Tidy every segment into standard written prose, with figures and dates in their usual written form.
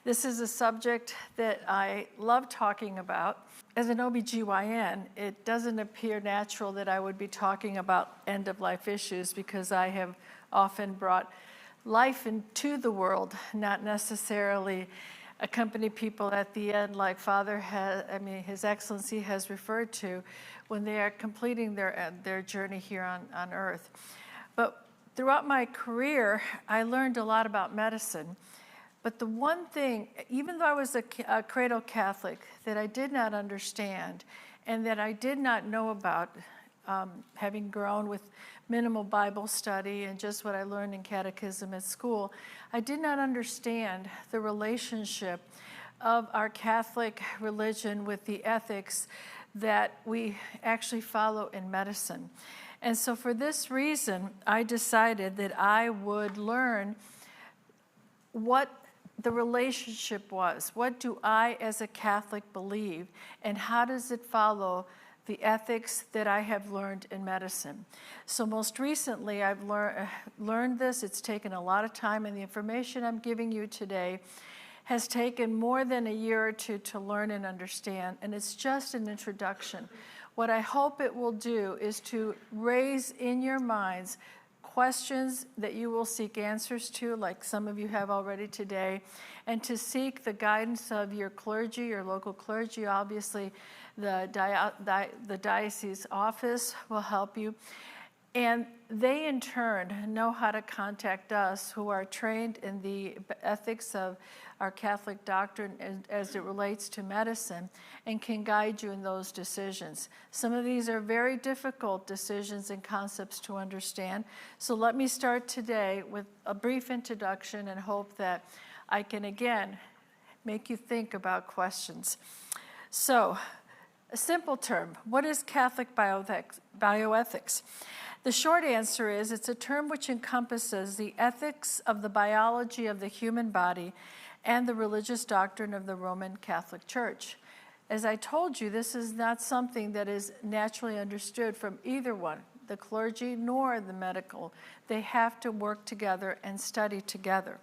This is a subject that I love talking about. As an OBGYN, it doesn't appear natural that I would be talking about end-of-life issues because I have often brought life into the world, not necessarily accompany people at the end like His Excellency has referred to when they are completing their journey here on earth. But throughout my career, I learned a lot about medicine. But the one thing, even though I was a cradle Catholic, that I did not understand and that I did not know about, having grown with minimal Bible study and just what I learned in catechism at school, I did not understand the relationship of our Catholic religion with the ethics that we actually follow in medicine. And so for this reason, I decided that I would learn what the relationship was. What do I as a Catholic believe, and how does it follow the ethics that I have learned in medicine? So most recently, I've learned this. It's taken a lot of time, and the information I'm giving you today has taken more than a year or two to learn and understand, and it's just an introduction. What I hope it will do is to raise in your minds questions that you will seek answers to, like some of you have already today, and to seek the guidance of your clergy, your local clergy. Obviously, the diocese office will help you. And they, in turn, know how to contact us who are trained in the ethics of our Catholic doctrine as it relates to medicine and can guide you in those decisions. Some of these are very difficult decisions and concepts to understand. So let me start today with a brief introduction and hope that I can, again, make you think about questions. So, a simple term, what is Catholic bioethics? The short answer is it's a term which encompasses the ethics of the biology of the human body and the religious doctrine of the Roman Catholic Church. As I told you, this is not something that is naturally understood from either one, the clergy nor the medical. They have to work together and study together.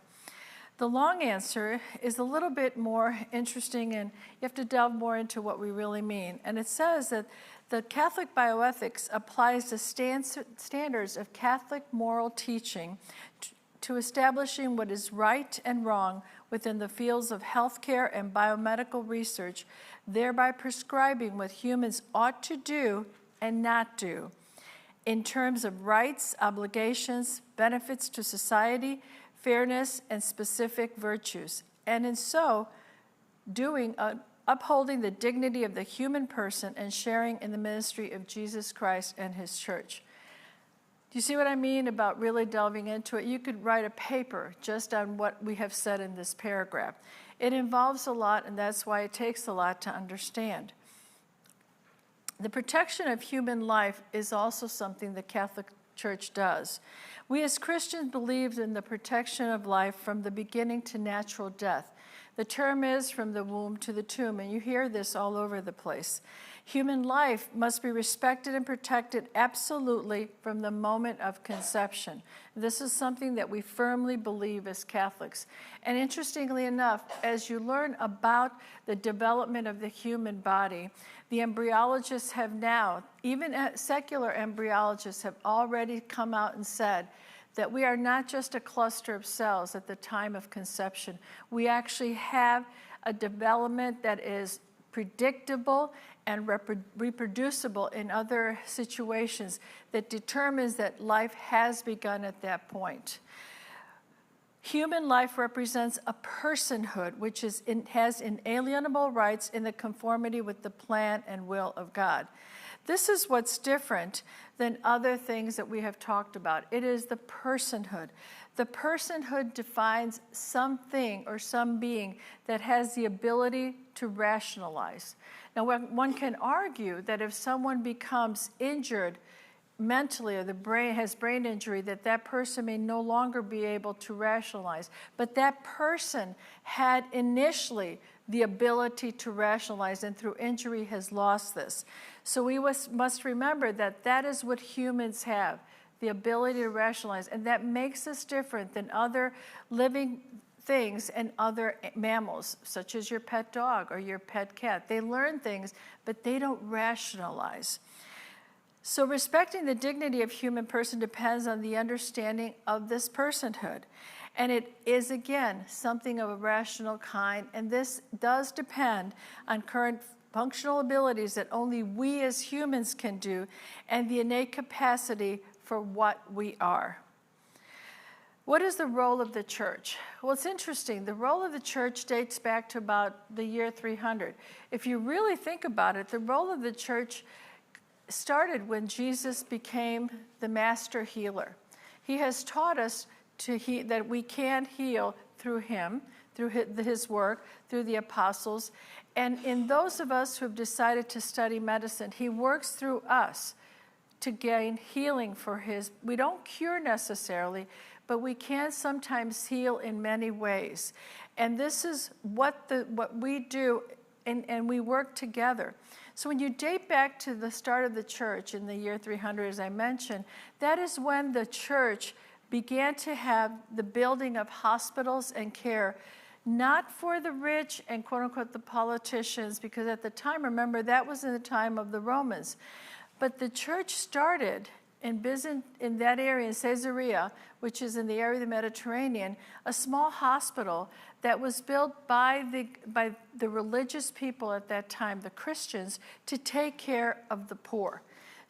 The long answer is a little bit more interesting, and you have to delve more into what we really mean. And it says that the Catholic bioethics applies the standards of Catholic moral teaching to establishing what is right and wrong within the fields of healthcare and biomedical research, thereby prescribing what humans ought to do and not do in terms of rights, obligations, benefits to society, fairness, and specific virtues, and in so doing, upholding the dignity of the human person and sharing in the ministry of Jesus Christ and his church. Do you see what I mean about really delving into it? You could write a paper just on what we have said in this paragraph. It involves a lot, and that's why it takes a lot to understand. The protection of human life is also something the Catholic Church does. We as Christians believe in the protection of life from the beginning to natural death. The term is from the womb to the tomb, and you hear this all over the place. Human life must be respected and protected absolutely from the moment of conception. This is something that we firmly believe as Catholics. And interestingly enough, as you learn about the development of the human body, the embryologists have now, even secular embryologists have already come out and said that we are not just a cluster of cells at the time of conception. We actually have a development that is predictable and reproducible in other situations that determines that life has begun at that point. Human life represents a personhood which has inalienable rights in the conformity with the plan and will of God. This is what's different than other things that we have talked about. It is the personhood. The personhood defines something or some being that has the ability to rationalize. Now, one can argue that if someone becomes injured mentally or has brain injury, that person may no longer be able to rationalize. But that person had initially the ability to rationalize, and through injury has lost this. So we must remember that is what humans have, the ability to rationalize, and that makes us different than other living things in other mammals, such as your pet dog or your pet cat. They learn things, but they don't rationalize. So respecting the dignity of human person depends on the understanding of this personhood. And it is, again, something of a rational kind, and this does depend on current functional abilities that only we as humans can do, and the innate capacity for what we are. What is the role of the church? Well, it's interesting. The role of the church dates back to about the year 300. If you really think about it, the role of the church started when Jesus became the master healer. He has taught us that we can heal through him, through his work, through the apostles. And in those of us who have decided to study medicine, he works through us to gain healing for his. We don't cure necessarily, but we can sometimes heal in many ways. And this is what we do, and we work together. So when you date back to the start of the church in the year 300, as I mentioned, that is when the church began to have the building of hospitals and care, not for the rich and quote-unquote the politicians, because at the time, remember, that was in the time of the Romans. But the church started in that area, in Caesarea, which is in the area of the Mediterranean, a small hospital that was built by the religious people at that time, the Christians, to take care of the poor.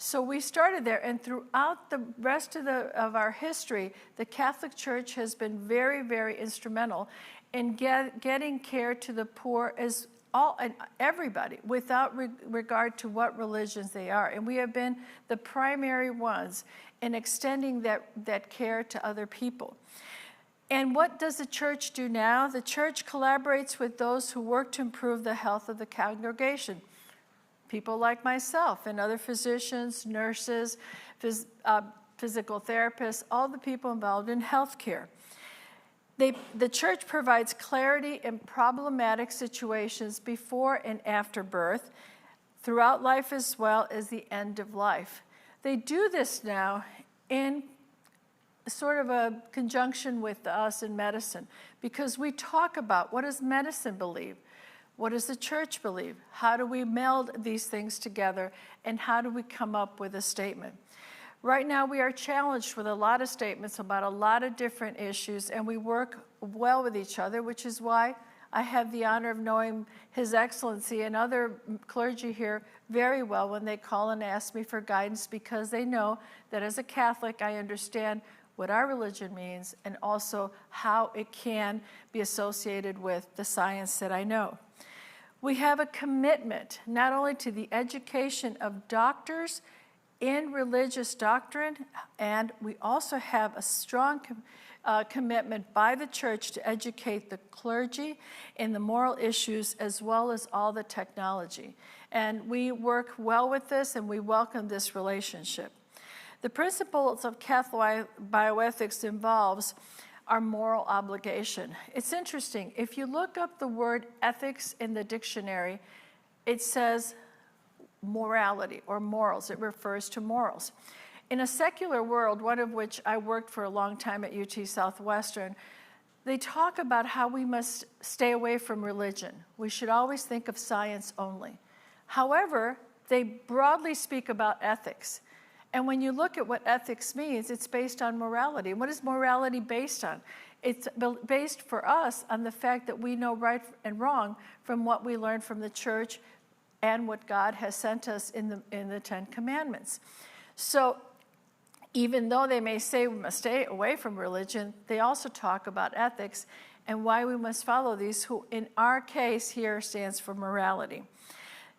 So we started there, and throughout the rest of our history, the Catholic Church has been very, very instrumental in getting care to the poor as and everybody, without regard to what religions they are. And we have been the primary ones in extending that care to other people. And what does the church do now? The church collaborates with those who work to improve the health of the congregation. People like myself and other physicians, nurses, physical therapists, all the people involved in healthcare. The church provides clarity in problematic situations before and after birth, throughout life as well as the end of life. They do this now in sort of a conjunction with us in medicine, because we talk about, what does medicine believe? What does the church believe? How do we meld these things together, and how do we come up with a statement? Right now, we are challenged with a lot of statements about a lot of different issues, and we work well with each other, which is why I have the honor of knowing His Excellency and other clergy here very well when they call and ask me for guidance, because they know that as a Catholic, I understand what our religion means and also how it can be associated with the science that I know. We have a commitment not only to the education of doctors in religious doctrine, and we also have a strong commitment by the church to educate the clergy in the moral issues as well as all the technology. And we work well with this, and we welcome this relationship. The principles of Catholic bioethics involves our moral obligation. It's interesting. If you look up the word ethics in the dictionary, it says morality or morals. It refers to morals. In a secular world, one of which I worked for a long time at UT Southwestern, they talk about how we must stay away from religion. We should always think of science only. However, they broadly speak about ethics. And when you look at what ethics means, it's based on morality. And what is morality based on? It's based for us on the fact that we know right and wrong from what we learned from the church and what God has sent us in the Ten Commandments. So even though they may say we must stay away from religion, they also talk about ethics and why we must follow these, who in our case here stands for morality.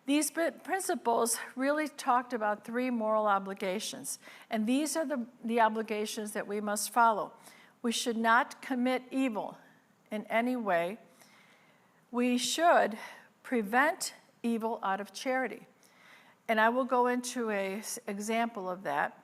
These principles really talked about three moral obligations, and these are the obligations that we must follow. We should not commit evil in any way. We should prevent evil out of charity. And I will go into an example of that.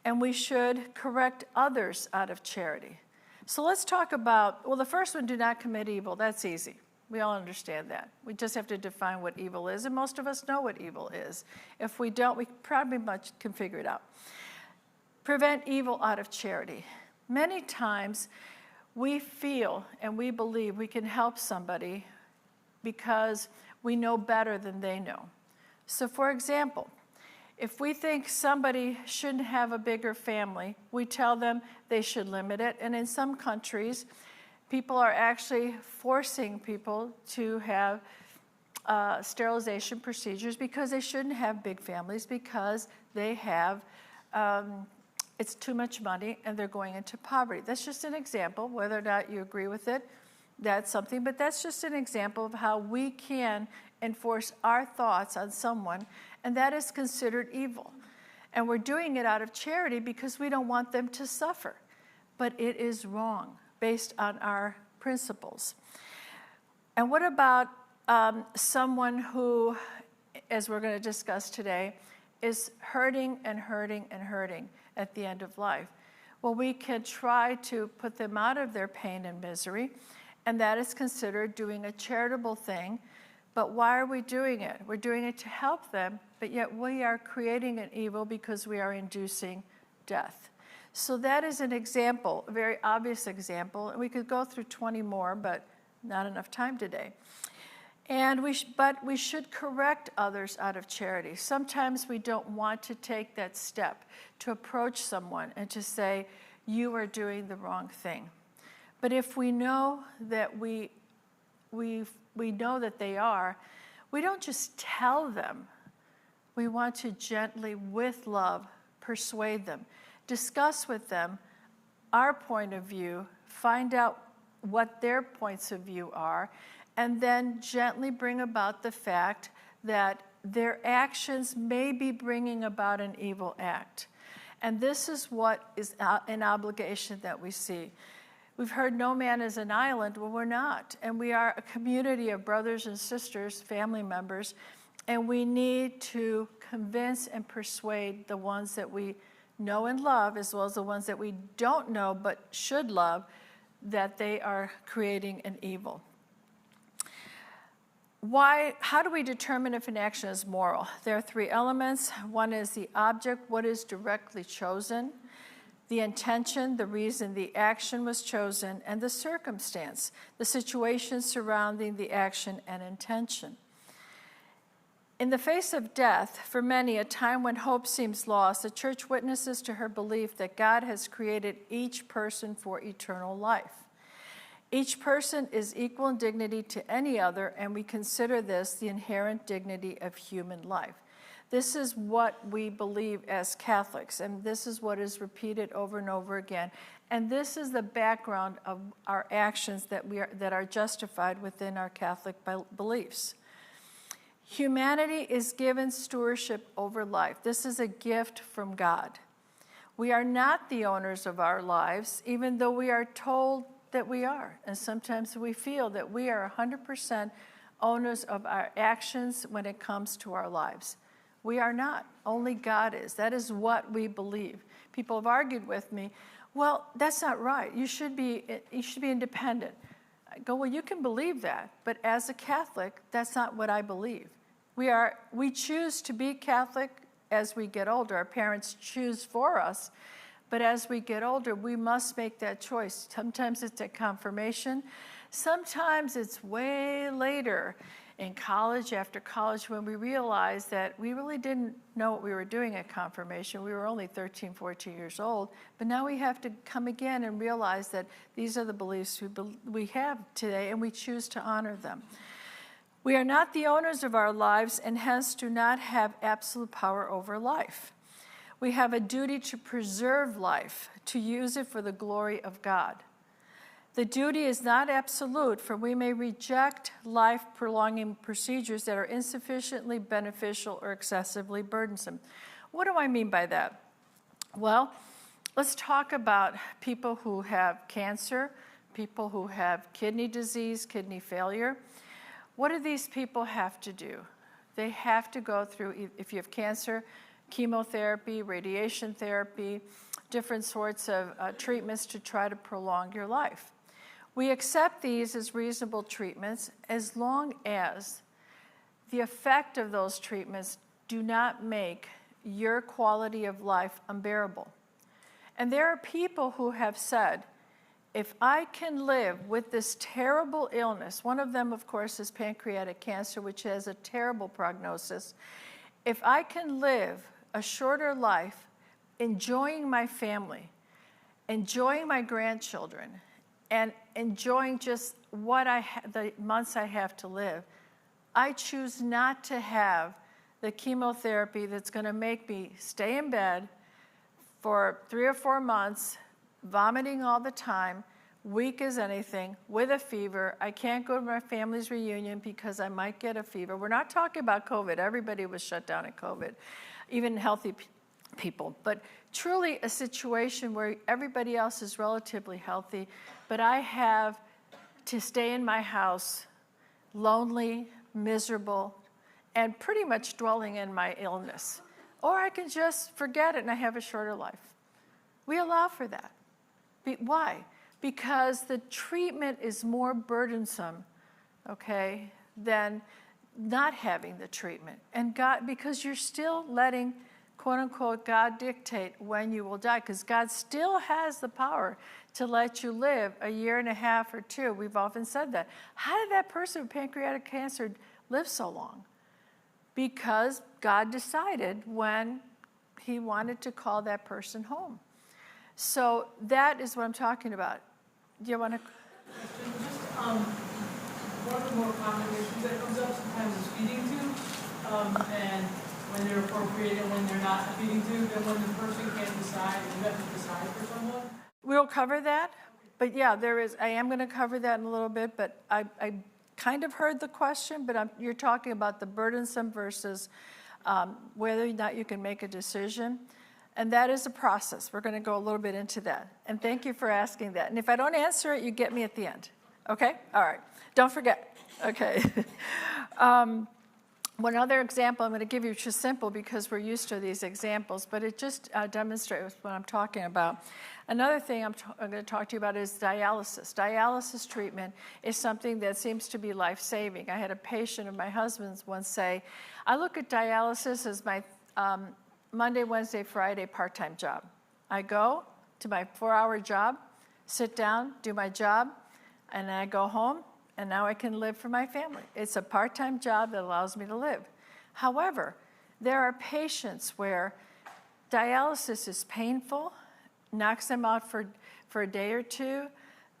And we should correct others out of charity. So let's talk about, well, the first one, do not commit evil. That's easy. We all understand that. We just have to define what evil is, and most of us know what evil is. If we don't, we probably can figure it out. Prevent evil out of charity. Many times we feel and we believe we can help somebody because we know better than they know. So for example, if we think somebody shouldn't have a bigger family, we tell them they should limit it. And in some countries, people are actually forcing people to have sterilization procedures because they shouldn't have big families, because they have, it's too much money and they're going into poverty. That's just an example. Whether or not you agree with it, that's something, but that's just an example of how we can enforce our thoughts on someone, and that is considered evil. And we're doing it out of charity because we don't want them to suffer. But it is wrong based on our principles. And what about someone who, as we're going to discuss today, is hurting and hurting and hurting at the end of life? Well, we can try to put them out of their pain and misery, and that is considered doing a charitable thing. But why are we doing it? We're doing it to help them, but yet we are creating an evil because we are inducing death. So that is an example, a very obvious example. And we could go through 20 more, but not enough time today. And but we should correct others out of charity. Sometimes we don't want to take that step to approach someone and to say, you are doing the wrong thing. But if we know that we know that they are, we don't just tell them. We want to gently, with love, persuade them, discuss with them our point of view, find out what their points of view are, and then gently bring about the fact that their actions may be bringing about an evil act. And this is what is an obligation that we see. We've heard no man is an island. Well, we're not. And we are a community of brothers and sisters, family members, and we need to convince and persuade the ones that we know and love, as well as the ones that we don't know but should love, that they are creating an evil. How do we determine if an action is moral? There are three elements. One is the object, what is directly chosen, the intention, the reason the action was chosen, and the circumstance, the situation surrounding the action and intention. In the face of death, for many, a time when hope seems lost, the church witnesses to her belief that God has created each person for eternal life. Each person is equal in dignity to any other, and we consider this the inherent dignity of human life. This is what we believe as Catholics, and this is what is repeated over and over again. And this is the background of our actions that are justified within our Catholic beliefs. Humanity is given stewardship over life. This is a gift from God. We are not the owners of our lives, even though we are told that we are. And sometimes we feel that we are 100% owners of our actions when it comes to our lives. We are not. Only God is. That is what we believe. People have argued with me, well, that's not right. You should be independent. I go, well, you can believe that, but as a Catholic, that's not what I believe. We choose to be Catholic as we get older. Our parents choose for us, but as we get older, we must make that choice. Sometimes it's at confirmation. Sometimes it's way later in college, after college, when we realize that we really didn't know what we were doing at confirmation. We were only 13, 14 years old, but now we have to come again and realize that these are the beliefs we have today, and we choose to honor them. We are not the owners of our lives, and hence do not have absolute power over life. We have a duty to preserve life, to use it for the glory of God. The duty is not absolute, for we may reject life-prolonging procedures that are insufficiently beneficial or excessively burdensome. What do I mean by that? Well, let's talk about people who have cancer, people who have kidney disease, kidney failure. What do these people have to do? They have to go through, if you have cancer, chemotherapy, radiation therapy, different sorts of treatments to try to prolong your life. We accept these as reasonable treatments as long as the effect of those treatments do not make your quality of life unbearable. And there are people who have said, if I can live with this terrible illness, one of them, of course, is pancreatic cancer, which has a terrible prognosis. If I can live a shorter life, enjoying my family, enjoying my grandchildren, and enjoying just the months I have to live, I choose not to have the chemotherapy that's going to make me stay in bed for 3 or 4 months, vomiting all the time, weak as anything, with a fever. I can't go to my family's reunion because I might get a fever. We're not talking about COVID. Everybody was shut down at COVID, even healthy people. But truly a situation where everybody else is relatively healthy, but I have to stay in my house, lonely, miserable, and pretty much dwelling in my illness. Or I can just forget it and I have a shorter life. We allow for that. Why? Because the treatment is more burdensome, okay, than not having the treatment. And God, because you're still letting, quote unquote, God dictate when you will die, because God still has the power to let you live a year and a half or 2. We've often said that. How did that person with pancreatic cancer live so long? Because God decided when he wanted to call that person home. So that is what I'm talking about. Do you want to? One of the more common issues that comes up sometimes is feeding tube, and when they're appropriate and when they're not a feeding tube, and when the person can't decide, you have to decide for someone. We'll cover that, but yeah, I am going to cover that in a little bit, but I kind of heard the question, but you're talking about the burdensome versus whether or not you can make a decision. And that is a process. We're going to go a little bit into that. And thank you for asking that. And if I don't answer it, you get me at the end. Okay? All right. Don't forget. Okay. One other example I'm going to give you, just simple because we're used to these examples, but it just demonstrates what I'm talking about. Another thing I'm going to talk to you about is dialysis. Dialysis treatment is something that seems to be life-saving. I had a patient of my husband's once say, I look at dialysis as my Monday, Wednesday, Friday part-time job. I go to my 4-hour job, sit down, do my job, and then I go home, and now I can live for my family. It's a part-time job that allows me to live. However, there are patients where dialysis is painful, knocks them out for a day or 2,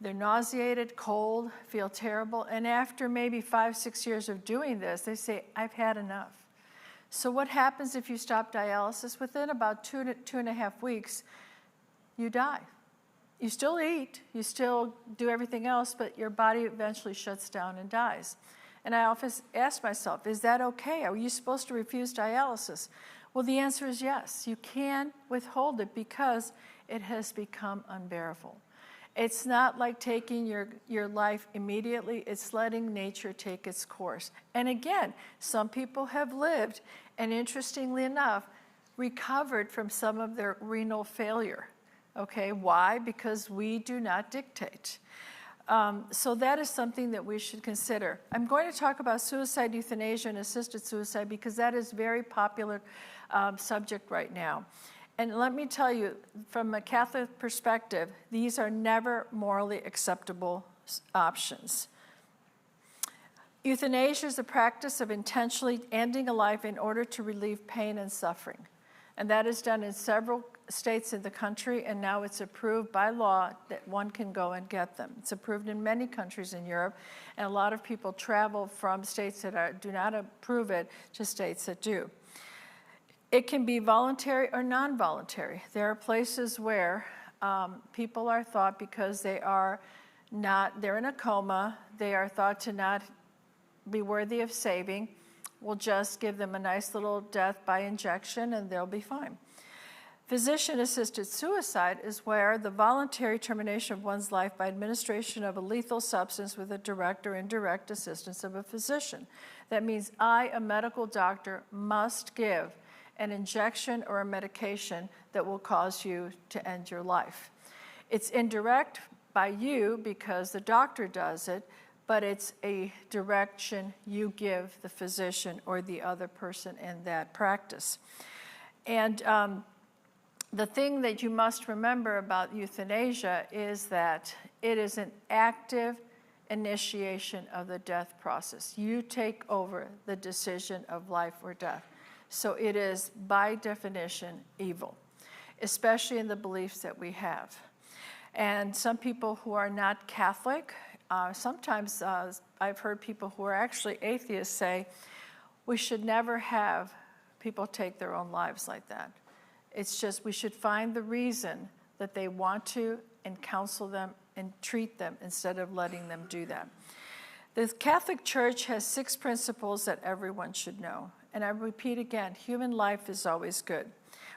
they're nauseated, cold, feel terrible, and after maybe 5, 6 years of doing this, they say, I've had enough. So what happens if you stop dialysis? Within about 2 to 2.5 weeks, you die. You still eat, you still do everything else, but your body eventually shuts down and dies. And I often ask myself, is that okay? Are you supposed to refuse dialysis? Well, the answer is yes. You can withhold it because it has become unbearable. It's not like taking your life immediately. It's letting nature take its course. And again, some people have lived, and interestingly enough, recovered from some of their renal failure. Okay, why? Because we do not dictate. So that is something that we should consider. I'm going to talk about suicide, euthanasia, and assisted suicide because that is a very popular subject right now. And let me tell you, from a Catholic perspective, these are never morally acceptable options. Euthanasia is the practice of intentionally ending a life in order to relieve pain and suffering. And that is done in several states in the country, and now it's approved by law that one can go and get them. It's approved in many countries in Europe, and a lot of people travel from states that do not approve it to states that do. It can be voluntary or non-voluntary. There are places where people are thought because they're in a coma, they are thought to not be worthy of saving. We'll just give them a nice little death by injection and they'll be fine. Physician-assisted suicide is where the voluntary termination of one's life by administration of a lethal substance with a direct or indirect assistance of a physician. That means I, a medical doctor, must give an injection or a medication that will cause you to end your life. It's indirect by you because the doctor does it, but it's a direction you give the physician or the other person in that practice. And the thing that you must remember about euthanasia is that It is an active initiation of the death process. You take over the decision of life or death. So it is, by definition, evil, especially in the beliefs that we have. And some people who are not Catholic, sometimes I've heard people who are actually atheists say, we should never have people take their own lives like that. It's just we should find the reason that they want to and counsel them and treat them instead of letting them do that. The Catholic Church has 6 principles that everyone should know. And I repeat again, human life is always good.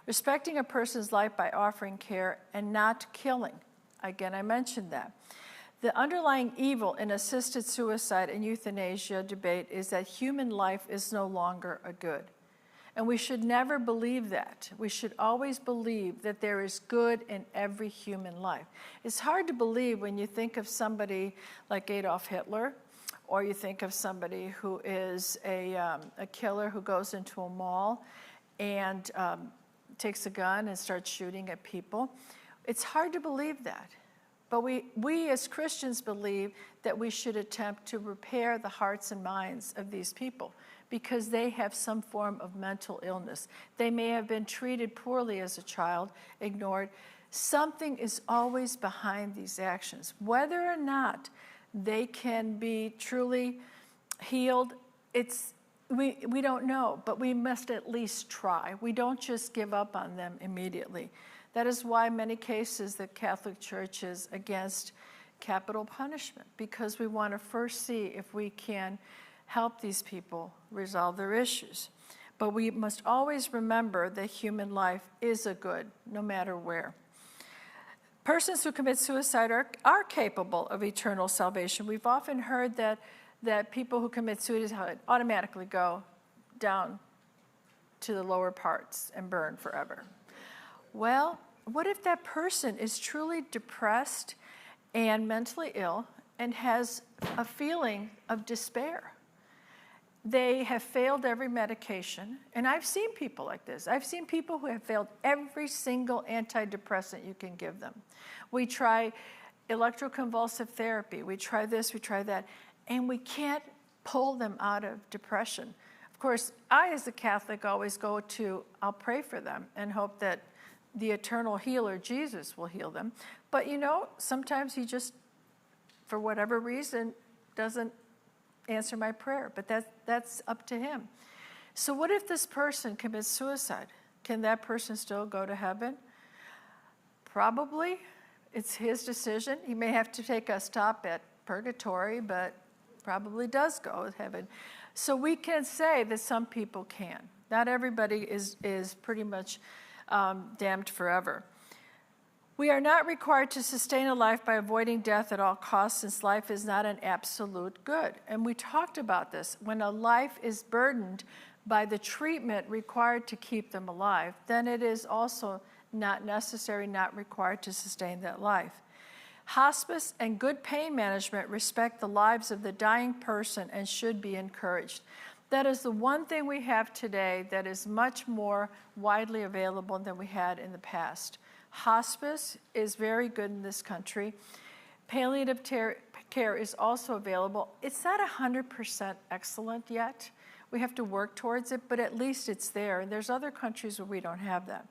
Respecting a person's life by offering care and not killing. Again, I mentioned that. The underlying evil in assisted suicide and euthanasia debate is that human life is no longer a good. And we should never believe that. We should always believe that there is good in every human life. It's hard to believe when you think of somebody like Adolf Hitler, or you think of somebody who is a killer who goes into a mall and takes a gun and starts shooting at people. It's hard to believe that. But we as Christians believe that we should attempt to repair the hearts and minds of these people because they have some form of mental illness. They may have been treated poorly as a child, ignored. Something is always behind these actions. Whether or not they can be truly healed, we don't know, but we must at least try. We don't just give up on them immediately. That is why in many cases the Catholic Church is against capital punishment, because we want to first see if we can help these people resolve their issues. But we must always remember that human life is a good, no matter where. Persons who commit suicide are capable of eternal salvation. We've often heard that people who commit suicide automatically go down to the lower parts and burn forever. Well, what if that person is truly depressed and mentally ill and has a feeling of despair? They have failed every medication, and I've seen people like this. I've seen people who have failed every single antidepressant you can give them. We try electroconvulsive therapy, we try this, we try that, and we can't pull them out of depression. Of course, I as a Catholic always go to, I'll pray for them and hope that the eternal healer, Jesus, will heal them. But sometimes he just, for whatever reason, doesn't answer my prayer, but that's up to him. So what if this person commits suicide? Can that person still go to heaven? Probably. It's his decision. He may have to take a stop at purgatory, but probably does go to heaven. So we can say that some people can. Not everybody is pretty much damned forever. We are not required to sustain a life by avoiding death at all costs, since life is not an absolute good. And we talked about this. When a life is burdened by the treatment required to keep them alive, then it is also not necessary, not required to sustain that life. Hospice and good pain management respect the lives of the dying person and should be encouraged. That is the one thing we have today that is much more widely available than we had in the past. Hospice is very good in this country. Palliative care is also available. It's not 100% excellent yet. We have to work towards it, but at least it's there. And there's other countries where we don't have that.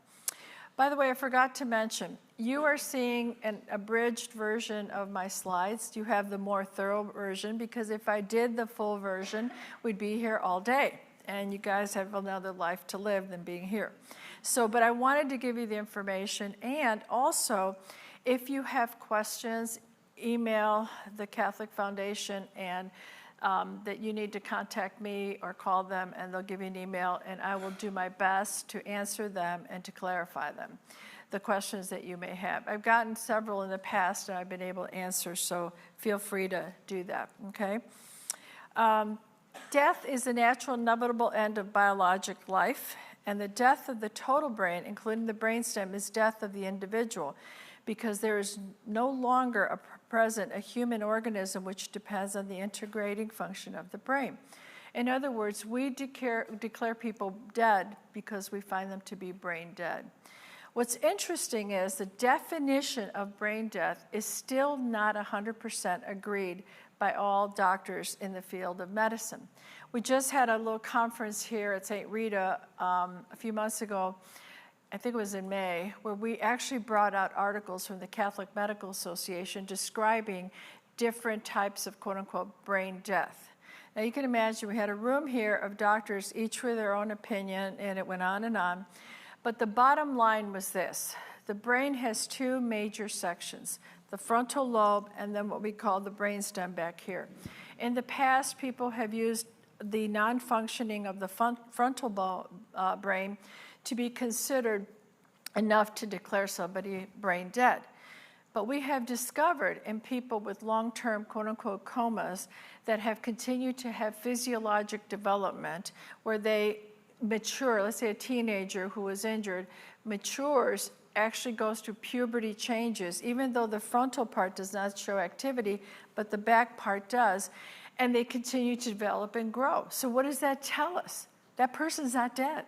By the way, I forgot to mention, you are seeing an abridged version of my slides. You have the more thorough version, because if I did the full version, we'd be here all day. And you guys have another life to live than being here. But I wanted to give you the information. And also, if you have questions, email the Catholic Foundation and that you need to contact me or call them, and they'll give you an email, and I will do my best to answer them and to clarify them, the questions that you may have. I've gotten several in the past, and I've been able to answer, so feel free to do that, okay? Death is the natural, inevitable end of biologic life, and the death of the total brain, including the brainstem, is death of the individual, because there is no longer present a human organism which depends on the integrating function of the brain. In other words, we declare people dead because we find them to be brain dead. What's interesting is the definition of brain death is still not 100% agreed by all doctors in the field of medicine. We just had a little conference here at St. Rita a few months ago, I think it was in May, where we actually brought out articles from the Catholic Medical Association describing different types of quote-unquote brain death. Now you can imagine we had a room here of doctors, each with their own opinion, and it went on and on. But the bottom line was this: the brain has two major sections, the frontal lobe and then what we call the brainstem back here. In the past, people have used the non-functioning of the frontal brain to be considered enough to declare somebody brain dead. But we have discovered in people with long-term quote-unquote comas that have continued to have physiologic development where they mature. Let's say a teenager who was injured matures, actually goes through puberty changes, even though the frontal part does not show activity, but the back part does, and they continue to develop and grow. So what does that tell us? That person's not dead.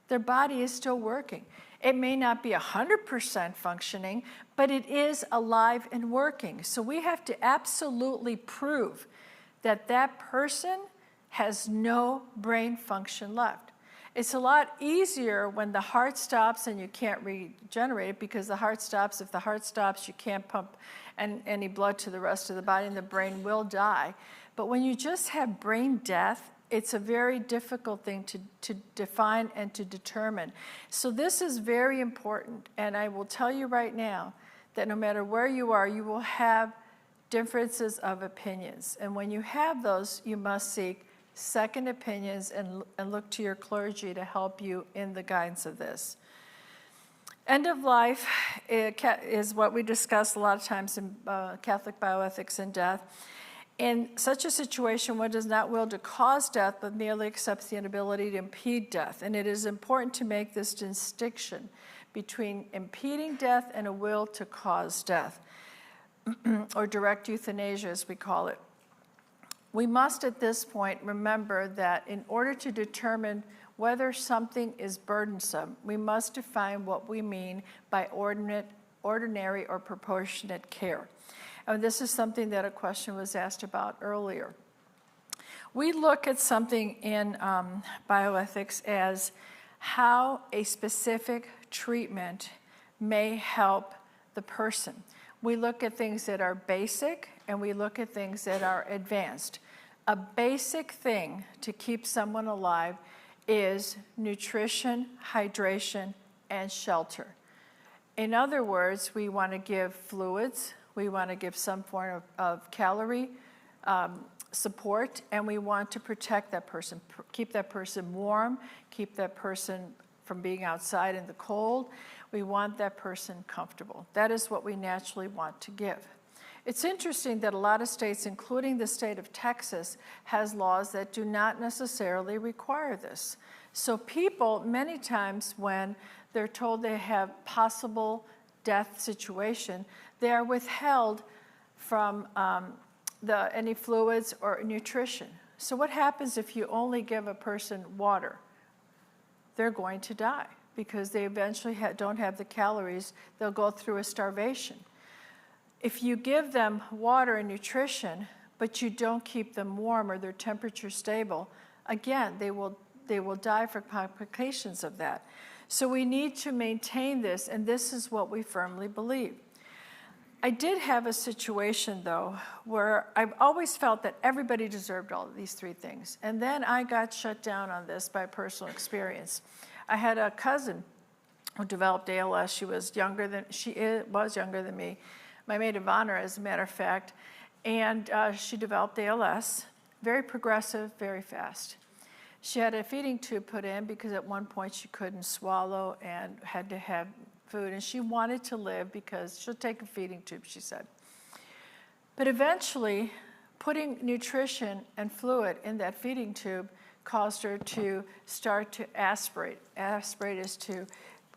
Their body is still working. It may not be 100% functioning, but it is alive and working. So we have to absolutely prove that that person has no brain function left. It's a lot easier when the heart stops and you can't regenerate it, because the heart stops. If the heart stops, you can't pump any blood to the rest of the body and the brain will die. But when you just have brain death, it's a very difficult thing to define and to determine. So this is very important, and I will tell you right now that no matter where you are, you will have differences of opinions. And when you have those, you must seek second opinions and look to your clergy to help you in the guidance of this. End of life is what we discuss a lot of times in Catholic bioethics and death. In such a situation, one does not will to cause death, but merely accepts the inability to impede death. And it is important to make this distinction between impeding death and a will to cause death, or direct euthanasia, as we call it. We must at this point remember that in order to determine whether something is burdensome, we must define what we mean by ordinary or proportionate care. And this is something that a question was asked about earlier. We look at something in bioethics as how a specific treatment may help the person. We look at things that are basic and we look at things that are advanced. A basic thing to keep someone alive is nutrition, hydration, and shelter. In other words, we want to give fluids, we want to give some form of calorie support, and we want to protect that person, keep that person warm, keep that person from being outside in the cold. We want that person comfortable. That is what we naturally want to give. It's interesting that a lot of states, including the state of Texas, has laws that do not necessarily require this. So people, many times when they're told they have possible death situation, they are withheld from any fluids or nutrition. So what happens if you only give a person water? They're going to die because they eventually don't have the calories. They'll go through a starvation. If you give them water and nutrition, but you don't keep them warm or their temperature stable, again, they will die for complications of that. So we need to maintain this, and this is what we firmly believe. I did have a situation, though, where I've always felt that everybody deserved all of these three things. And then I got shut down on this by personal experience. I had a cousin who developed ALS. She was younger than me, my maid of honor, as a matter of fact. And she developed ALS, very progressive, very fast. She had a feeding tube put in because at one point she couldn't swallow and had to have food, and she wanted to live because she'll take a feeding tube, she said. But eventually, putting nutrition and fluid in that feeding tube caused her to start to aspirate. Aspirate is to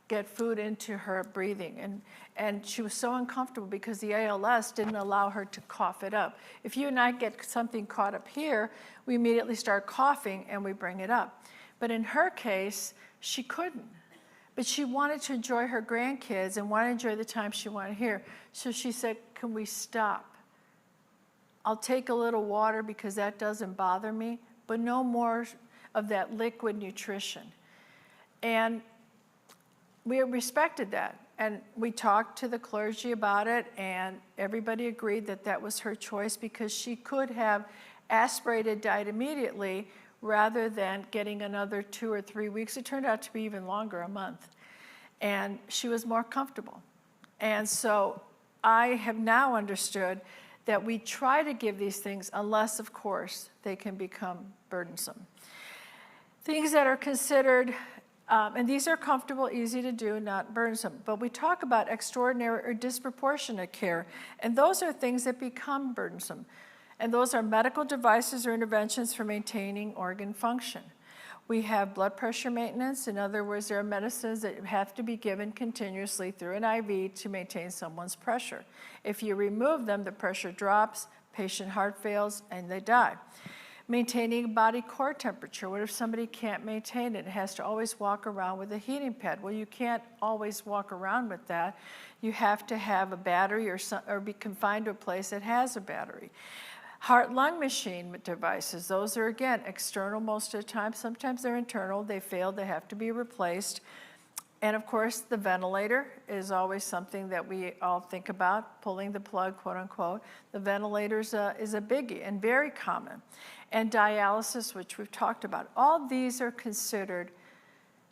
get food into her breathing, and she was so uncomfortable because the ALS didn't allow her to cough it up. If you and I get something caught up here, we immediately start coughing and we bring it up. But in her case, she couldn't. But she wanted to enjoy her grandkids and want to enjoy the time she wanted here. So she said, can we stop? I'll take a little water because that doesn't bother me, but no more of that liquid nutrition. And we respected that. And we talked to the clergy about it, and everybody agreed that that was her choice because she could have aspirated diet immediately rather than getting another 2 or 3 weeks. It turned out to be even longer, a month. And she was more comfortable. And so I have now understood that we try to give these things unless, of course, they can become burdensome. Things that are considered, and these are comfortable, easy to do, not burdensome, but we talk about extraordinary or disproportionate care, and those are things that become burdensome. And those are medical devices or interventions for maintaining organ function. We have blood pressure maintenance. In other words, there are medicines that have to be given continuously through an IV to maintain someone's pressure. If you remove them, the pressure drops, patient heart fails, and they die. Maintaining body core temperature. What if somebody can't maintain it? It has to always walk around with a heating pad. Well, you can't always walk around with that. You have to have a battery or be confined to a place that has a battery. Heart-lung machine devices, those are, again, external most of the time. Sometimes they're internal. They fail. They have to be replaced. And, of course, the ventilator is always something that we all think about, pulling the plug, quote, unquote. The ventilator is a biggie and very common. And dialysis, which we've talked about. All these are considered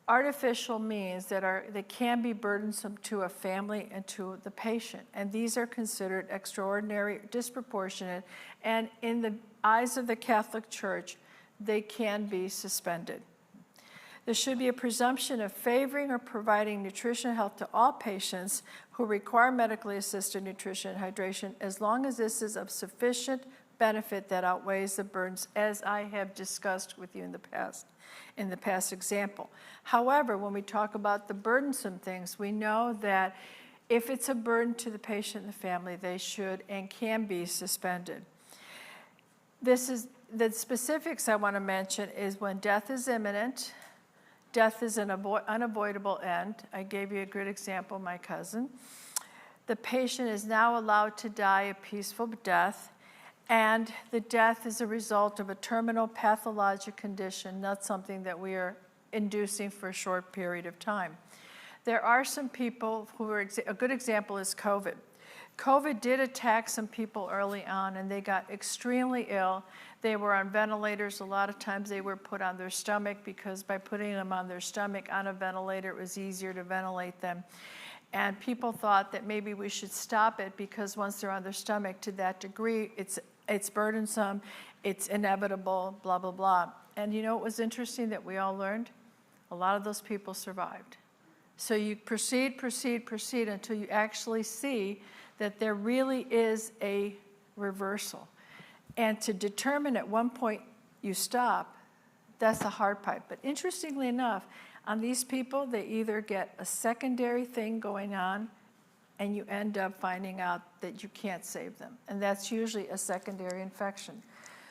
artificial means that can be burdensome to a family and to the patient. And these are considered extraordinary, disproportionate, and in the eyes of the Catholic Church, they can be suspended. There should be a presumption of favoring or providing nutrition health to all patients who require medically assisted nutrition and hydration, as long as this is of sufficient benefit that outweighs the burdens, as I have discussed with you in the past example. However, when we talk about the burdensome things, we know that if it's a burden to the patient and the family, they should and can be suspended. This is the specifics I want to mention is when death is imminent, death is an unavoidable end. I gave you a good example, my cousin. The patient is now allowed to die a peaceful death, and the death is a result of a terminal pathologic condition, not something that we are inducing for a short period of time. There are some people who are, a good example is COVID. COVID did attack some people early on, and they got extremely ill. They were on ventilators. A lot of times they were put on their stomach because by putting them on their stomach on a ventilator, it was easier to ventilate them. And people thought that maybe we should stop it because once they're on their stomach to that degree, it's burdensome, it's inevitable, blah, blah, blah. And you know what was interesting that we all learned? A lot of those people survived. So you proceed until you actually see that there really is a reversal. And to determine at one point you stop, that's the hard part. But interestingly enough, on these people, they either get a secondary thing going on and you end up finding out that you can't save them. And that's usually a secondary infection.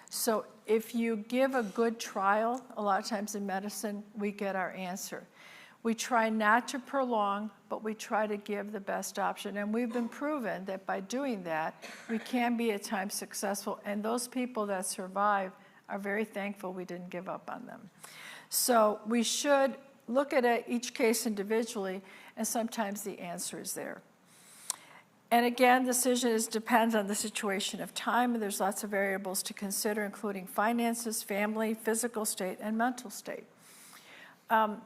So if you give a good trial, a lot of times in medicine, we get our answer. We try not to prolong, but we try to give the best option. And we've been proven that by doing that, we can be at times successful. And those people that survive are very thankful we didn't give up on them. So we should look at each case individually, and sometimes the answer is there. And again, decisions depend on the situation of time, and there's lots of variables to consider, including finances, family, physical state, and mental state.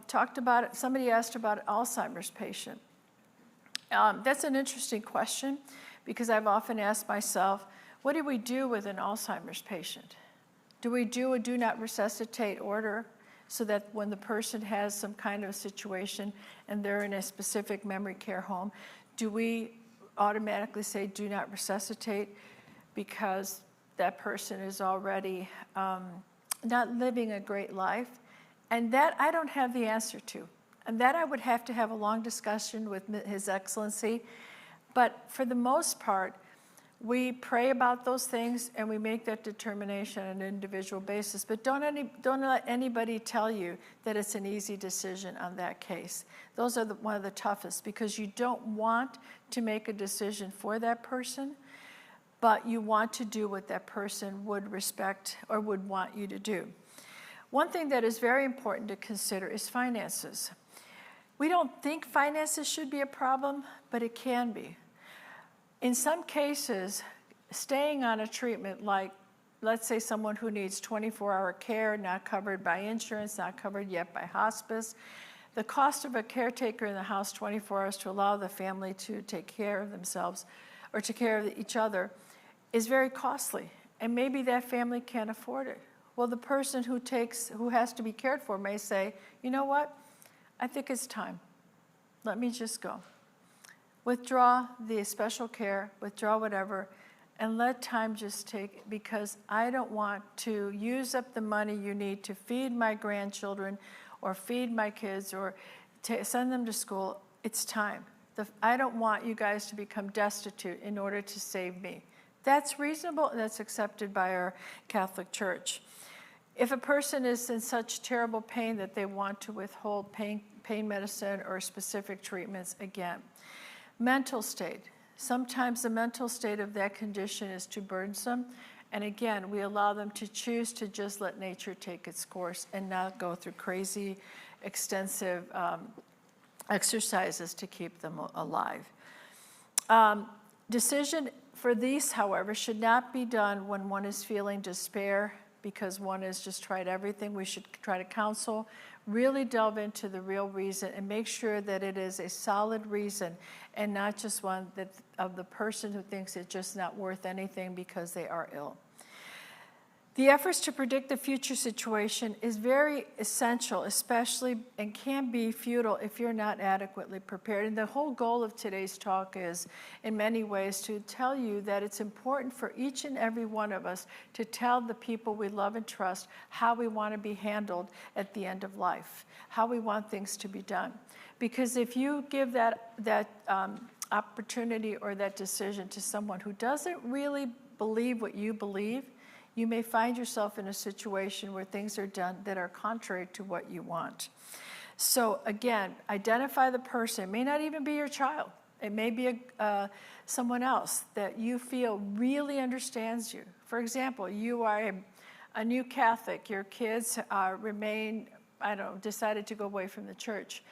Talked about it, somebody asked about an Alzheimer's patient. That's an interesting question because I've often asked myself, what do we do with an Alzheimer's patient? Do we do a do not resuscitate order so that when the person has some kind of situation and they're in a specific memory care home, do we automatically say do not resuscitate because that person is already not living a great life? And that I don't have the answer to. And that I would have to have a long discussion with His Excellency. But for the most part, We pray about those things and we make that determination on an individual basis, but don't let anybody tell you that it's an easy decision on that case. Those are one of the toughest, because you don't want to make a decision for that person, but you want to do what that person would respect or would want you to do. One thing that is very important to consider is finances. We don't think finances should be a problem, but it can be. In some cases, staying on a treatment like, let's say someone who needs 24-hour care, not covered by insurance, not covered yet by hospice, the cost of a caretaker in the house 24 hours to allow the family to take care of themselves or take care of each other is very costly. And maybe that family can't afford it. Well, the person who has to be cared for may say, you know what? I think it's time. Let me just go. Withdraw the special care, withdraw whatever, and let time just take, because I don't want to use up the money you need to feed my grandchildren or feed my kids or send them to school. It's time. I don't want you guys to become destitute in order to save me. That's reasonable, and that's accepted by our Catholic Church. If a person is in such terrible pain that they want to withhold pain medicine or specific treatments, again. Mental state. Sometimes the mental state of that condition is too burdensome. And again, we allow them to choose to just let nature take its course and not go through crazy, extensive exercises to keep them alive. Decision for these, however, should not be done when one is feeling despair because one has just tried everything. We should try to counsel, really delve into the real reason and make sure that it is a solid reason and not just one that of the person who thinks it's just not worth anything because they are ill. The efforts to predict the future situation is very essential, especially, and can be futile if you're not adequately prepared. And the whole goal of today's talk is, in many ways, to tell you that it's important for each and every one of us to tell the people we love and trust how we want to be handled at the end of life, how we want things to be done. Because if you give that opportunity or that decision to someone who doesn't really believe what you believe, you may find yourself in a situation where things are done that are contrary to what you want. So again, identify the person. It may not even be your child. It may be someone else that you feel really understands you. For example, you are a new Catholic. Your kids decided to go away from the church.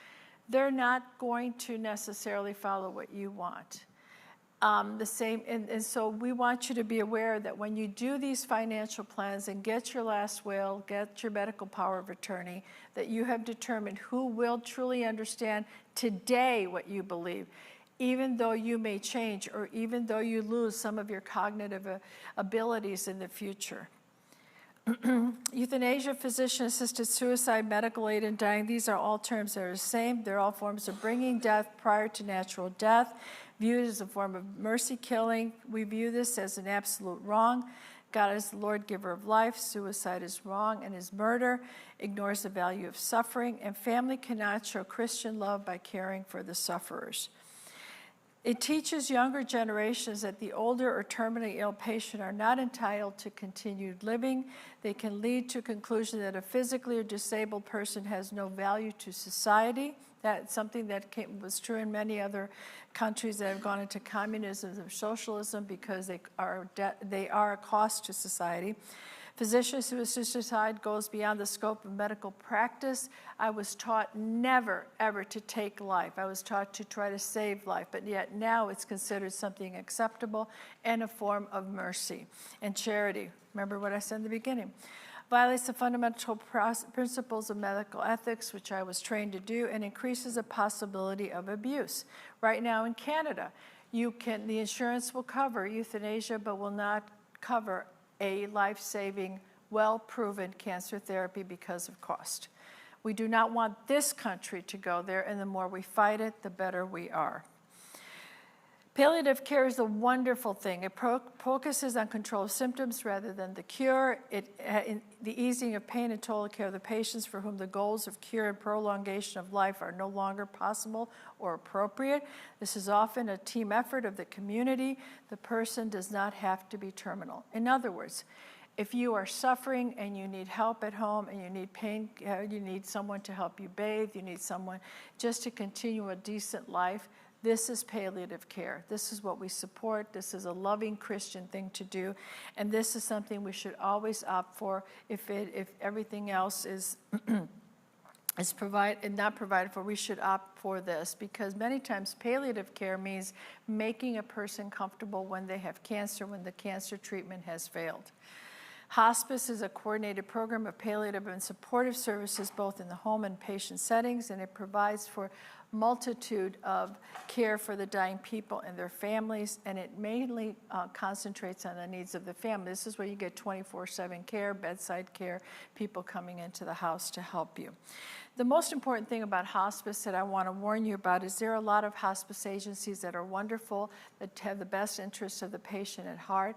They're not going to necessarily follow what you want. And so we want you to be aware that when you do these financial plans and get your last will, get your medical power of attorney, that you have determined who will truly understand today what you believe, even though you may change or even though you lose some of your cognitive abilities in the future. Euthanasia, physician-assisted suicide, medical aid in dying, these are all terms that are the same. They're all forms of bringing death prior to natural death, viewed as a form of mercy killing. We view this as an absolute wrong. God is the Lord giver of life. Suicide is wrong and is murder, ignores the value of suffering, and family cannot show Christian love by caring for the sufferers. It teaches younger generations that the older or terminally ill patient are not entitled to continued living. They can lead to a conclusion that a physically or disabled person has no value to society. That's something that was true in many other countries that have gone into communism or socialism because they are a cost to society. Physician-assisted suicide goes beyond the scope of medical practice. I was taught never, ever to take life. I was taught to try to save life, but yet now it's considered something acceptable and a form of mercy and charity. Remember what I said in the beginning. Violates the fundamental principles of medical ethics, which I was trained to do, and increases the possibility of abuse. Right now in Canada, the insurance will cover euthanasia, but will not cover a life-saving, well-proven cancer therapy because of cost. We do not want this country to go there, and the more we fight it, the better we are. Palliative care is a wonderful thing. It focuses on control of symptoms rather than the cure. The easing of pain and total care of the patients for whom the goals of cure and prolongation of life are no longer possible or appropriate. This is often a team effort of the community. The person does not have to be terminal. In other words, if you are suffering and you need help at home and you need pain, you need someone to help you bathe, you need someone just to continue a decent life, this is palliative care. This is what we support. This is a loving Christian thing to do. And this is something we should always opt for if everything else is not provided for. We should opt for this, because many times palliative care means making a person comfortable when they have cancer, when the cancer treatment has failed. Hospice is a coordinated program of palliative and supportive services both in the home and patient settings, and it provides for multitude of care for the dying people and their families, and it mainly concentrates on the needs of the family. This is where you get 24/7 care, bedside care, people coming into the house to help you. The most important thing about hospice that I want to warn you about is there are a lot of hospice agencies that are wonderful, that have the best interests of the patient at heart.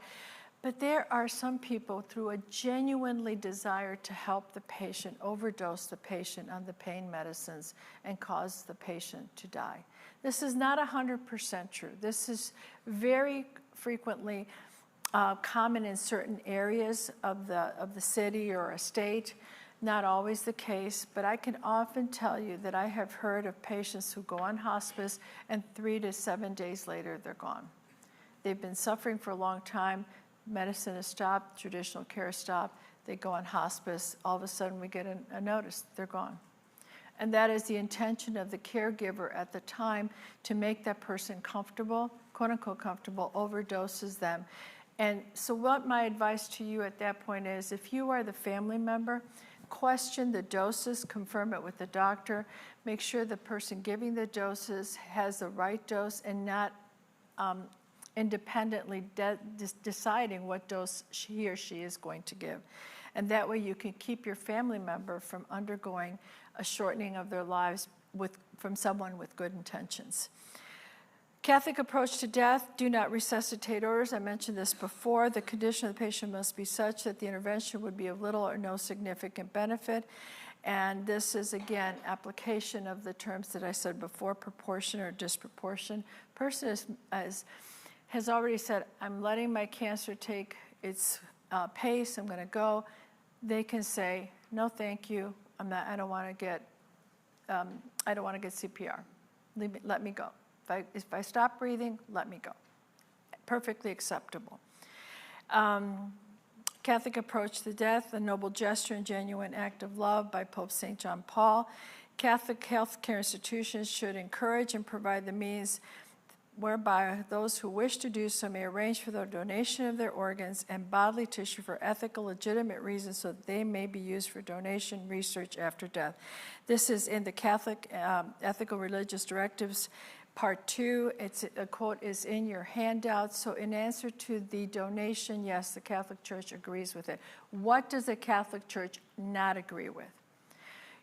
But there are some people, through a genuinely desire to help the patient, overdose the patient on the pain medicines and cause the patient to die. This is not 100% true. This is very frequently common in certain areas of the city or a state. Not always the case, but I can often tell you that I have heard of patients who go on hospice and 3 to 7 days later they're gone. They've been suffering for a long time. Medicine is stopped, traditional care is stopped, they go on hospice, all of a sudden we get a notice, they're gone. And that is the intention of the caregiver at the time, to make that person comfortable, quote unquote comfortable, overdoses them. And so what my advice to you at that point is, if you are the family member, question the doses, confirm it with the doctor, make sure the person giving the doses has the right dose and not independently deciding what dose he or she is going to give. And that way you can keep your family member from undergoing a shortening of their lives from someone with good intentions. Catholic approach to death: do not resuscitate orders. I mentioned this before. The condition of the patient must be such that the intervention would be of little or no significant benefit. And this is, again, application of the terms that I said before, proportion or disproportion. Person has already said, I'm letting my cancer take its pace, I'm going to go. They can say, no, thank you. I don't want to get CPR. Let me go. If I stop breathing, let me go. Perfectly acceptable. Catholic approach to death: a noble gesture and genuine act of love by Pope St. John Paul. Catholic healthcare institutions should encourage and provide the means whereby those who wish to do so may arrange for the donation of their organs and bodily tissue for ethical, legitimate reasons, so that they may be used for donation research after death. This is in the Catholic Ethical Religious Directives, Part 2. A quote is in your handout. So in answer to the donation, yes, the Catholic Church agrees with it. What does the Catholic Church not agree with?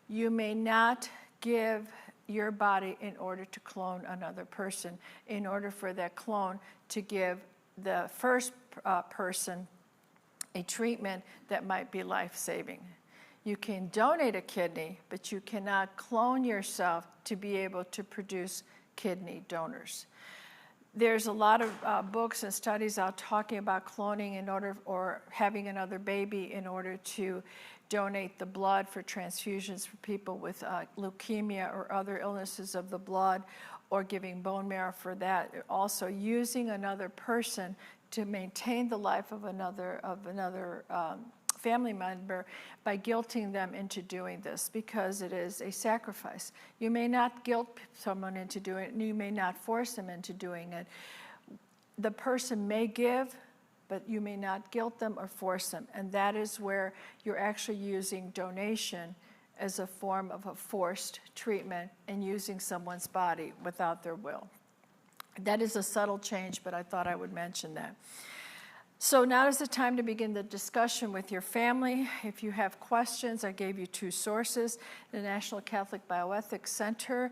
You may not give your body in order to clone another person, in order for that clone to give the first person a treatment that might be life-saving. You can donate a kidney, but you cannot clone yourself to be able to produce kidney donors. There's a lot of books and studies out talking about cloning in order, or having another baby in order to donate the blood for transfusions for people with leukemia or other illnesses of the blood, or giving bone marrow for that. Also using another person to maintain the life of another family member by guilting them into doing this, because it is a sacrifice. You may not guilt someone into doing it, and you may not force them into doing it. The person may give, but you may not guilt them or force them. And that is where you're actually using donation as a form of a forced treatment and using someone's body without their will. That is a subtle change, but I thought I would mention that. So now is the time to begin the discussion with your family. If you have questions, I gave you 2 sources: the National Catholic Bioethics Center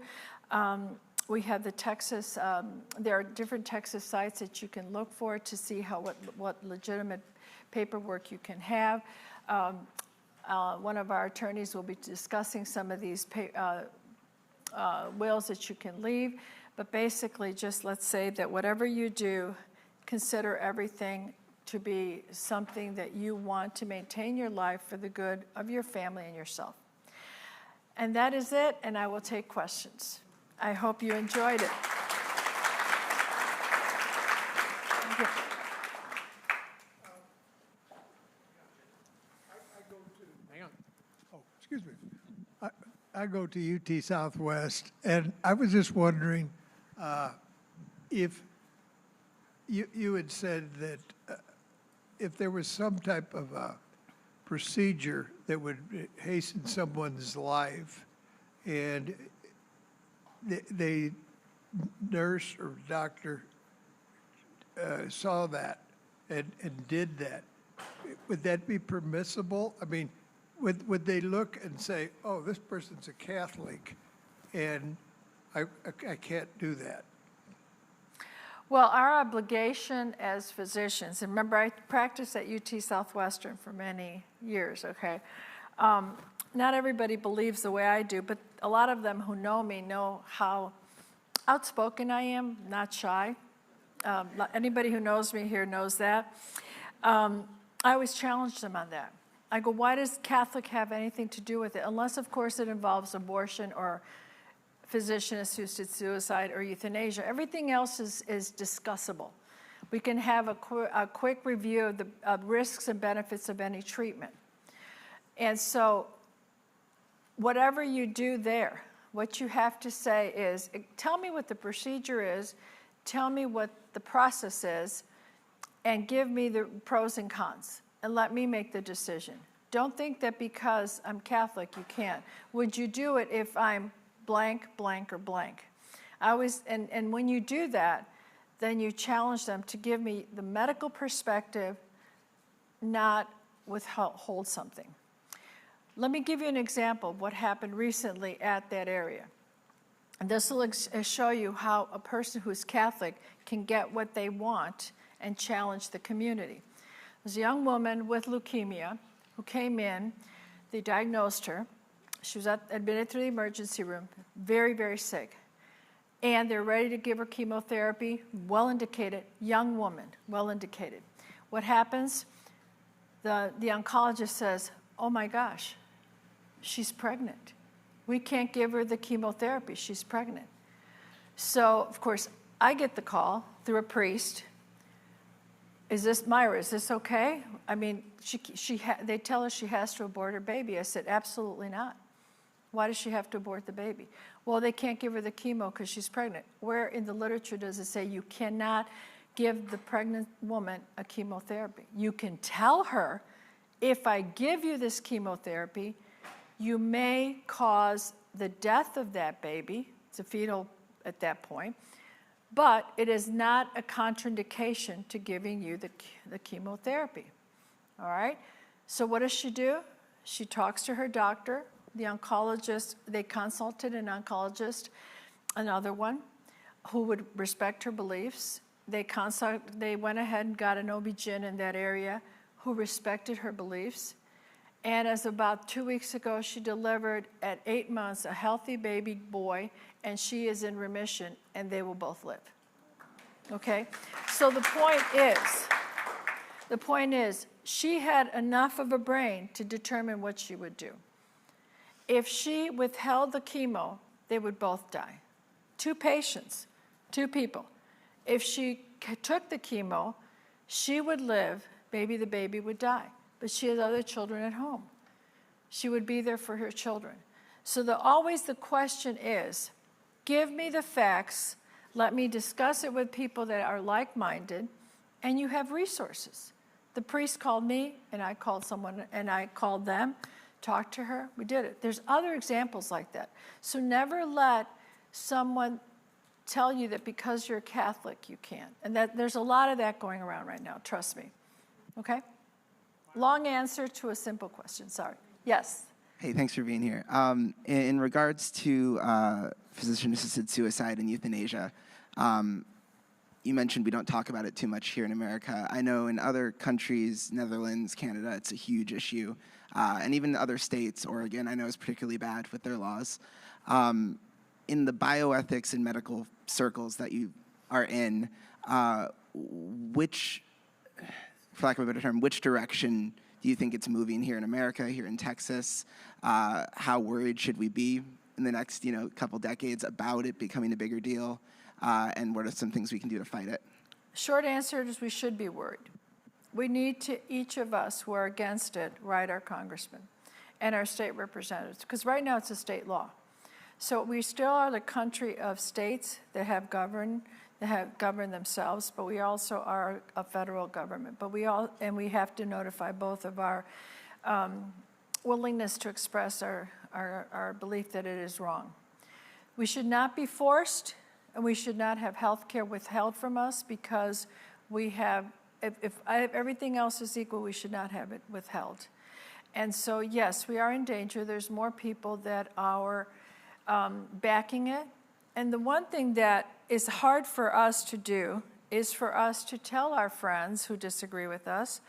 we have the Texas, there are different Texas sites that you can look for to see what legitimate paperwork you can have. One of our attorneys will be discussing some of these wills that you can leave. But basically, just let's say that whatever you do, consider everything to be something that you want to maintain your life for the good of your family and yourself. And that is it, and I will take questions. I hope you enjoyed it. Hang on. Oh, excuse me. I go to UT Southwest, and I was just wondering if you had said that if there was some type of a procedure that would hasten someone's life, and the nurse or doctor saw that and did that, would that be permissible? I mean, would they look and say, oh, this person's a Catholic, and I can't do that? Well, our obligation as physicians, and remember I practiced at UT Southwestern for many years, okay? Not everybody believes the way I do, but a lot of them who know me know how outspoken I am, not shy. Anybody who knows me here knows that. I always challenge them on that. I go, why does Catholic have anything to do with it? Unless, of course, it involves abortion or physician-assisted suicide or euthanasia. Everything else is discussable. We can have a quick review of the risks and benefits of any treatment. And so whatever you do there, what you have to say is, tell me what the procedure is, tell me what the process is, and give me the pros and cons, and let me make the decision. Don't think that because I'm Catholic you can't. Would you do it if I'm blank, blank, or blank? I always, and when you do that, then you challenge them to give me the medical perspective, not withhold something. Let me give you an example of what happened recently at that area. And this will show you how a person who's Catholic can get what they want and challenge the community. There's a young woman with leukemia who came in. They diagnosed her. She was admitted to the emergency room, very, very sick. And they're ready to give her chemotherapy, well indicated, young woman, well indicated. What happens? The oncologist says, oh my gosh, she's pregnant. We can't give her the chemotherapy, she's pregnant. So, of course, I get the call through a priest. Is this, Mayra, is this okay? I mean, they tell her she has to abort her baby. I said, absolutely not. Why does she have to abort the baby? Well, they can't give her the chemo because she's pregnant. Where in the literature does it say you cannot give the pregnant woman a chemotherapy? You can tell her, if I give you this chemotherapy, you may cause the death of that baby. It's a fetal at that point. But it is not a contraindication to giving you the chemotherapy. All right? So what does she do? She talks to her doctor. The oncologist, they consulted an oncologist, another one, who would respect her beliefs. They went ahead and got an OB-GYN in that area who respected her beliefs. And as about 2 weeks ago, she delivered at 8 months a healthy baby boy, and she is in remission, and they will both live. Okay? So the point is, she had enough of a brain to determine what she would do. If she withheld the chemo, they would both die. 2 patients, 2 people. If she took the chemo, she would live, maybe the baby would die. But she has other children at home. She would be there for her children. So always the question is, give me the facts, let me discuss it with people that are like-minded, and you have resources. The priest called me, and I called someone, and I called them, talked to her, we did it. There's other examples like that. So never let someone tell you that because you're a Catholic, you can't. And that there's a lot of that going around right now, trust me. Okay? Long answer to a simple question, sorry. Yes? Hey, thanks for being here. In regards to physician-assisted suicide and euthanasia, you mentioned we don't talk about it too much here in America. I know in other countries, Netherlands, Canada, it's a huge issue. And even other states, Oregon, I know is particularly bad with their laws. In the bioethics and medical circles that you are in, which, for lack of a better term, which direction do you think it's moving here in America, here in Texas? How worried should we be in the next, couple decades about it becoming a bigger deal? And what are some things we can do to fight it? Short answer is we should be worried. We need to, each of us who are against it, write our congressmen and our state representatives, because right now it's a state law. So we still are the country of states that have governed themselves, but we also are a federal government. But we have to notify both of our willingness to express our belief that it is wrong. We should not be forced, and we should not have health care withheld from us because we have, if everything else is equal, we should not have it withheld. And so, yes, we are in danger. There's more people that are backing it. And the one thing that is hard for us to do is for us to tell our friends who disagree with us,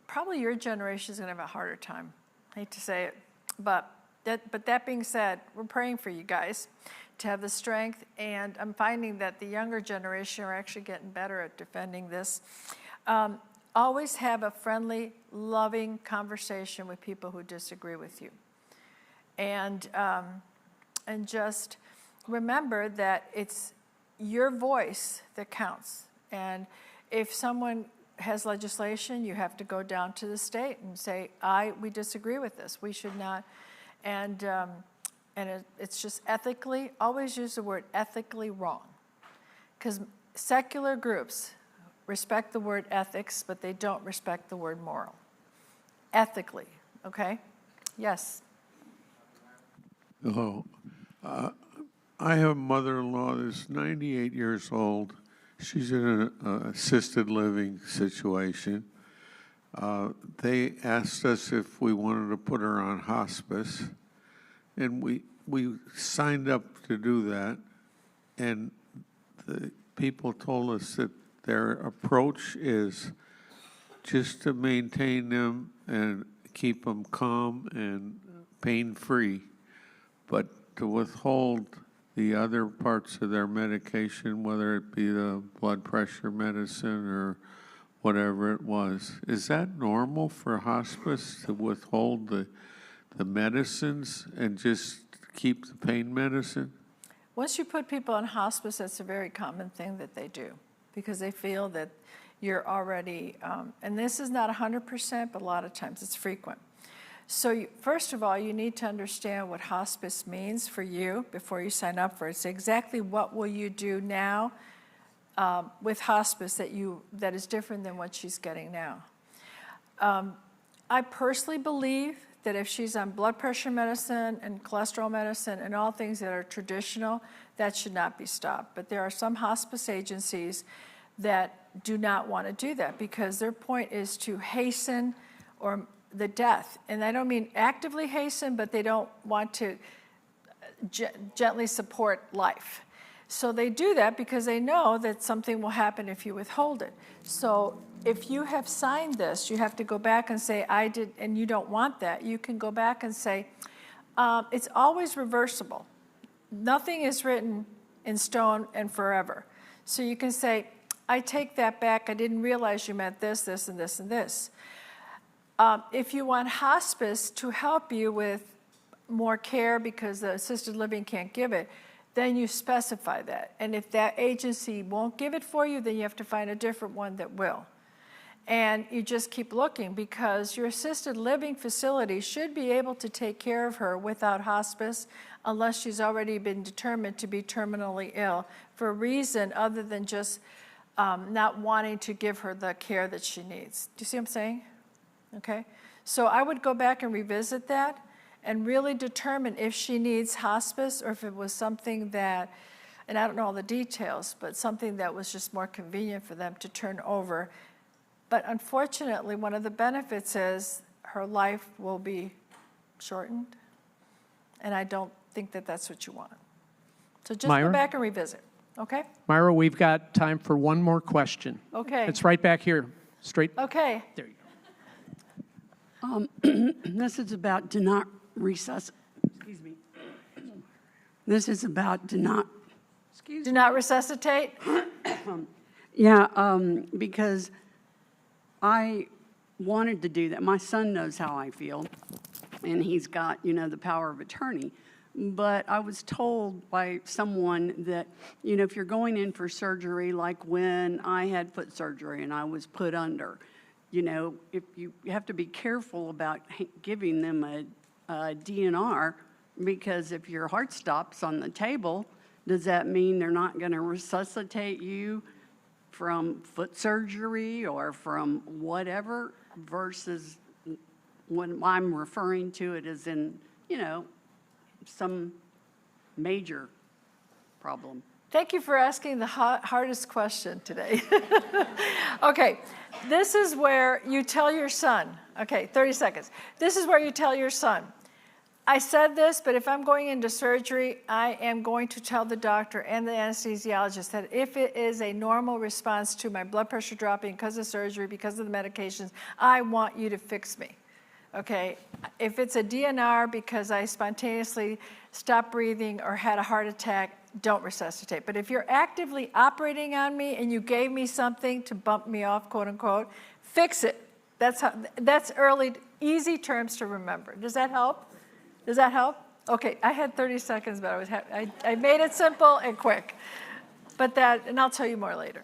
probably your generation is going to have a harder time. I hate to say it, but that being said, we're praying for you guys to have the strength, and I'm finding that the younger generation are actually getting better at defending this. Always have a friendly, loving conversation with people who disagree with you. And just remember that it's your voice that counts. And if someone has legislation, you have to go down to the state and say, we disagree with this. We should not. And it's just ethically, always use the word ethically wrong. Because secular groups respect the word ethics, but they don't respect the word moral. Ethically, okay? Yes. Hello. I have a mother-in-law that's 98 years old. She's in an assisted living situation. They asked us if we wanted to put her on hospice, and we signed up to do that, and the people told us that their approach is just to maintain them and keep them calm and pain-free, but to withhold the other parts of their medication, whether it be the blood pressure medicine or whatever it was. Is that normal for hospice to withhold the medicines and just keep the pain medicine? Once you put people on hospice, that's a very common thing that they do because they feel that you're already, and this is not 100%, but a lot of times it's frequent. So first of all, you need to understand what hospice means for you before you sign up for it. It's exactly what will you do now with hospice that is different than what she's getting now. I personally believe that if she's on blood pressure medicine and cholesterol medicine and all things that are traditional, that should not be stopped. But there are some hospice agencies that do not want to do that because their point is to hasten the death. And I don't mean actively hasten, but they don't want to gently support life. So they do that because they know that something will happen if you withhold it. So if you have signed this, you have to go back and say, I did, and you don't want that. You can go back and say, it's always reversible. Nothing is written in stone and forever. So you can say, I take that back. I didn't realize you meant this, this, and this, and this. If you want hospice to help you with more care because the assisted living can't give it, then you specify that. And if that agency won't give it for you, then you have to find a different one that will. And you just keep looking because your assisted living facility should be able to take care of her without hospice unless she's already been determined to be terminally ill for a reason other than just not wanting to give her the care that she needs. Do you see what I'm saying? Okay? So I would go back and revisit that and really determine if she needs hospice or if it was something that, and I don't know all the details, but something that was just more convenient for them to turn over. But unfortunately, one of the benefits is her life will be shortened. And I don't think that that's what you want. So just Mayra? go back and revisit, okay? Myra, we've got time for one more question. Okay. It's right back here, straight. Okay. There you go. This is about do not resuscitate. Excuse me. This is about do not. Do not resuscitate. Yeah, because I wanted to do that. My son knows how I feel, and he's got, the power of attorney. But I was told by someone that, if you're going in for surgery, like when I had foot surgery and I was put under, if you have to be careful about giving them a DNR, because if your heart stops on the table, does that mean they're not going to resuscitate you from foot surgery or from whatever, versus when I'm referring to it as in, some major problem? Thank you for asking the hardest question today. Okay, this is where you tell your son, okay, 30 seconds. This is where you tell your son, I said this, but if I'm going into surgery, I am going to tell the doctor and the anesthesiologist that if it is a normal response to my blood pressure dropping because of surgery, because of the medications, I want you to fix me. Okay, if it's a DNR because I spontaneously stopped breathing or had a heart attack, don't resuscitate. But if you're actively operating on me and you gave me something to bump me off, quote unquote, fix it. That's early, easy terms to remember. Does that help? Does that help? Okay, I had 30 seconds, but I made it simple and quick. But and I'll tell you more later.